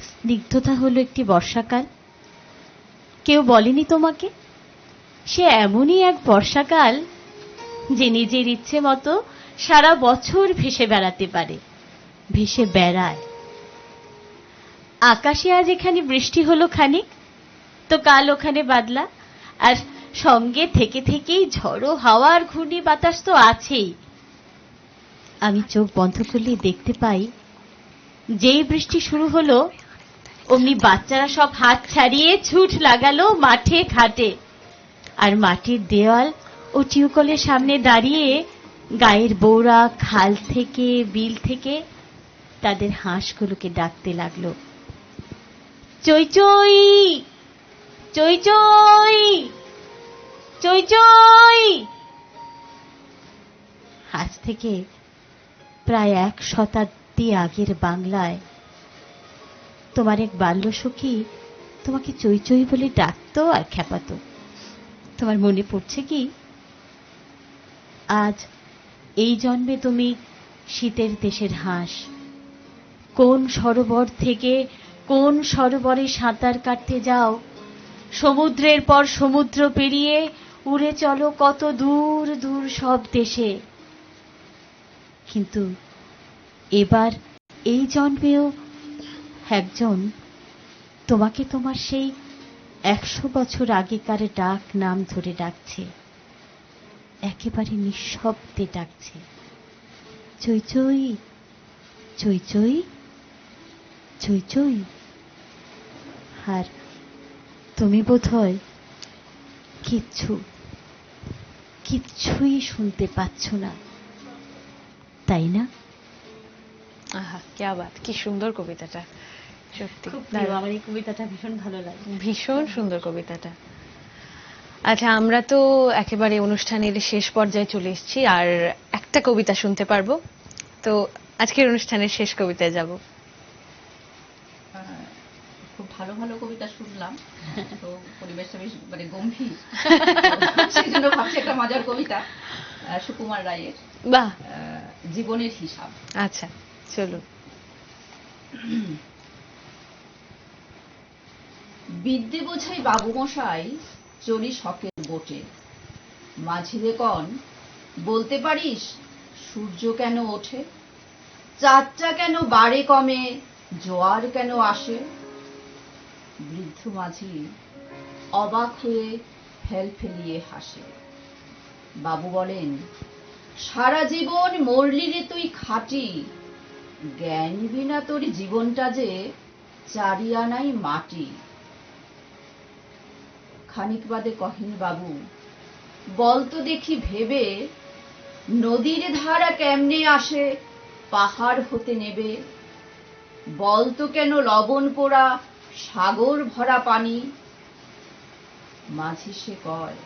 স্নিগ্ধতা হলো একটি বর্ষাকাল। কেউ বলেনি তোমাকে? সে এমনই এক বর্ষাকাল যে নিজের ইচ্ছে মতো সারা বছর ভেসে বেড়াতে পারে, ভেসে বেড়ায়। আকাশে আজ এখানে বৃষ্টি হলো খানিক, তো কাল ওখানে বাদলা, আর সঙ্গে থেকে থেকেই ঝড়ো হাওয়ার ঘূর্ণি বাতাস তো আছেই। আমি চোখ বন্ধ করলেই দেখতে পাই, যেই বৃষ্টি শুরু হলো অমনি বাচ্চারা সব হাত ছাড়িয়ে ছুট লাগালো মাঠে ঘাটে, আর মাটির দেওয়াল ও টিউকলের সামনে দাঁড়িয়ে গায়ের বউরা খাল থেকে বিল থেকে তাদের হাঁসগুলোকে ডাকতে লাগলো, চই চই চই চই চই চই। আজ থেকে প্রায় 1 শতাব্দী আগের বাংলায় তোমার এক বাল্যসখী তোমাকে চই চই বলে ডাকতো আর খেপাতো। তোমার মনে পড়ছে কি? আজ এই জন্মে তুমি শীতের দেশের হাঁস, কোন সরোবর থেকে কোন সরোবরে সাঁতার কাটতে যাও, সমুদ্রের পর সমুদ্র পেরিয়ে উড়ে চলো কত দূর দূর সব দেশে। কিন্তু এবার এই জন্মেও একজন তোমাকে তোমার সেই 100 বছর আগেকার ডাক নাম ধরে ডাকছে, একেবারে নিঃশব্দে ডাকছে, চই চই চই চই চই চই। আর তুমি বোধহয় কিচ্ছুই শুনতে পাচ্ছ না, তাই না? আহা ক্যা বাত, কি সুন্দর কবিতাটা, সত্যি খুব প্রিয়, আমার এই কবিতাটা ভীষণ ভালো লাগে। ভীষণ সুন্দর কবিতাটা। আচ্ছা, আমরা তো একেবারে অনুষ্ঠানের শেষ পর্যায়ে চলে এসেছি, আর একটা কবিতা শুনতে পারবো। তো আজকের অনুষ্ঠানের শেষ কবিতায় যাব। খুব ভালো ভালো কবিতা শুনলাম, তো পরিবেশটা বেশ মানে গম্ভীর, সেই জন্য ভাবছি একটা মজার কবিতা সুকুমার রায়ের বাহ, জীবনের হিসাব। আচ্ছা চলুন। বিদ্যে বোঝাই বাবু মশাই, চলি শখের বোটে। মাঝিরে কন, বলতে পারিস সূর্য কেন ওঠে? চাঁদটা কেন বাড়ে কমে, জোয়ার কেন আসে? বৃদ্ধ মাঝি অবাক হয়ে ফেলফেলিয়ে হাসে। বাবু বলেন, সারা জীবন মরলি রে তুই খাঁটি, জ্ঞান বিনা তোর জীবনটা যে চারিয়ানাই মাটি। খানিক বাদে কহেন বাবু, বলতো দেখি ভেবে, নদীর ধারা কেমনে আসে পাহাড় হতে নেবে? বলতো কেন লবণ পোড়া সাগর ভরা পানি? মাঝি সে কয়,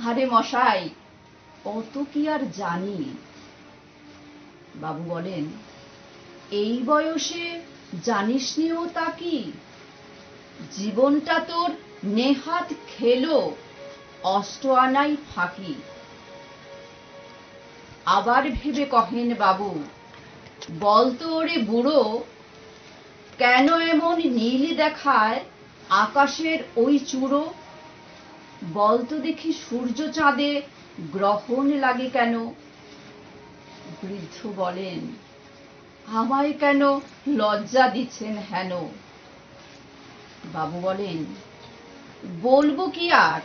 আরে মশাই অত কি আর জানি। বাবু বলেন, এই বয়সে জানিস নিও তা কি? জীবনটা তোর নেহাত খেলো, অষ্ট আনাই ফাঁকি। আবার ভেবে কহেন বাবু, বলতো ওরে বুড়ো, কেন এমন নীল দেখায় আকাশের ওই চূড়ো? বলতো দেখি সূর্য চাঁদে গ্রহণ লাগে কেন? বৃদ্ধ বলেন, আমায় কেন লজ্জা দিচ্ছেন হেন? বাবু বলেন, বলবো কি আর,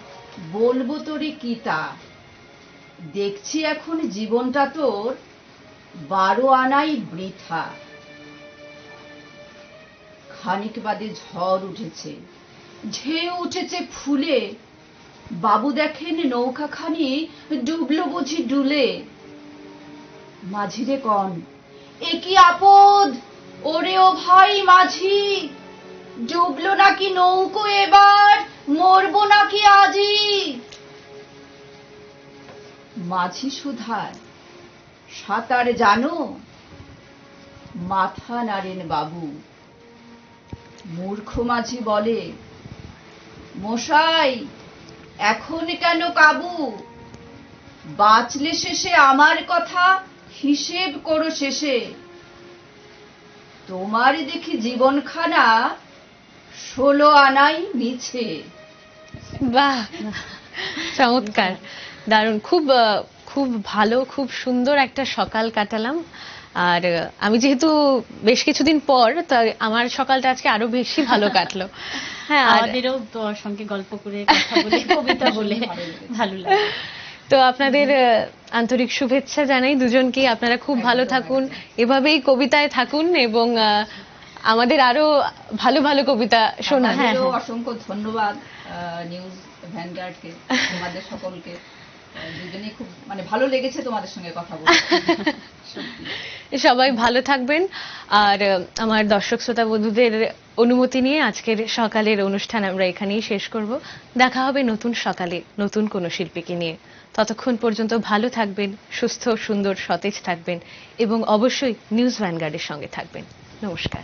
বলবো তোরে কি তা? দেখছি এখন জীবনটা তোর 12 আনাই বৃথা। খানিক বাদে ঝড় উঠেছে, ঢেউ উঠেছে ফুলে। বাবু দেখেন নৌকাখানি ডুবলো বুঝি ডুলে। মাঝিরে কন, এ কি আপদ ওরে ও ভাই মাঝি, ডুবলো নাকি নৌকো এবার, মরবো নাকি আজি? মাঝি সুধায়, সাঁতার জানো? মাথা নাড়েন বাবু। মূর্খ মাঝি বলে, মশাই এখন কেন কাবু? বাঁচলে শেষে আমার কথা হিসেব করো শেষে। তোমার দেখি জীবনখানা 16 আনাই মিছে। বাহ, চমৎকার, দারুণ, খুব খুব ভালো, খুব সুন্দর একটা সকাল কাটালাম। আর আমি যেহেতু বেশ কিছুদিন পর, তাই আমার সকালটা আজকে আরো বেশি ভালো কাটলো। হ্যাঁ, আর- আমাদেরও তোর সঙ্গে গল্প করে, কথা বলে, কবিতা বলে ভালো লাগে। তো আপনাদের আন্তরিক শুভেচ্ছা জানাই দুজনকেই। আপনারা খুব ভালো থাকুন, এভাবেই কবিতায় থাকুন, এবং আমাদের আরো ভালো ভালো কবিতা শোনান। আপনাদেরও অসংখ্য ধন্যবাদ, নিউজ ভ্যানগার্ডকে, তোমাদের সকলকে। দুজনেই খুব মানে ভালো লেগেছে তোমাদের সঙ্গে কথা বলে। সবাই ভালো থাকবেন। আর আমার দর্শক শ্রোতা বন্ধুদের অনুমতি নিয়ে আজকের সকালের অনুষ্ঠান আমরা এখানেই শেষ করব। দেখা হবে নতুন সকালে নতুন কোনো শিল্পীকে নিয়ে। ততক্ষণ পর্যন্ত ভালো থাকবেন, সুস্থ সুন্দর সতেজ থাকবেন, এবং অবশ্যই নিউজ ভ্যানগার্ডের সঙ্গে থাকবেন। নমস্কার।